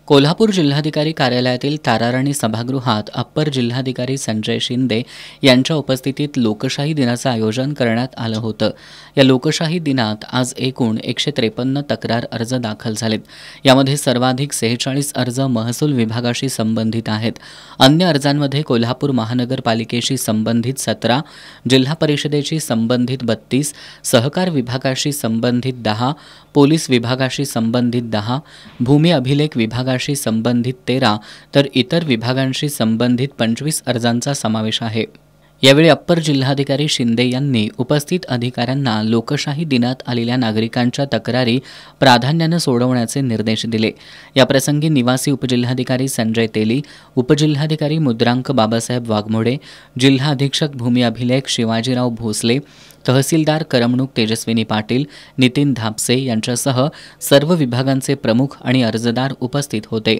कोल्हापूर जिल्हाधिकारी कार्यालयातील ताराराणी सभागृहात अप्पर जिल्हाधिकारी संजय शिंदे यांच्या उपस्थितीत लोकशाही दिनाचं आयोजन करण्यात आलं होतं। या लोकशाही दिनात आज एकूण 153 तक्रार अर्ज दाखल झालेत। यामध्ये सर्वाधिक 46 अर्ज महसूल विभागाशी संबंधित आहेत। अन्य अर्जांमध्ये कोल्हापूर महानगरपालिकेशी संबंधित 17, जिल्हा परिषदेशी संबंधित 32, सहकार विभागाशी संबंधित 10, पोलीस विभागाशी संबंधित 10, भूमी अभिलेख विभागाशी संबंधित 13 तर इतर विभागांशी संबंधित 25 अर्जांचा समावेश आहे। यावेळी अप्पर जिल्हाधिकारी शिंदे यांनी उपस्थित अधिकाऱ्यांना लोकशाही दिनात आलेल्या नागरिकांच्या तक्रारी प्राधान्याने सोडवण्याचे निर्देश दिले। याप्रसंगी निवासी उपजिल्हाधिकारी संजय तेली, उपजिल्हाधिकारी मुद्रांक बाबासाहेब वाघमोडे, जिल्हा अधीक्षक भूमी अभिलेख शिवाजीराव भोसले, तहसीलदार करमणूक तेजस्विनी पाटील, नितीन धापसे यांच्यासह सर्व विभागांचे प्रमुख आणि अर्जदार उपस्थित होते।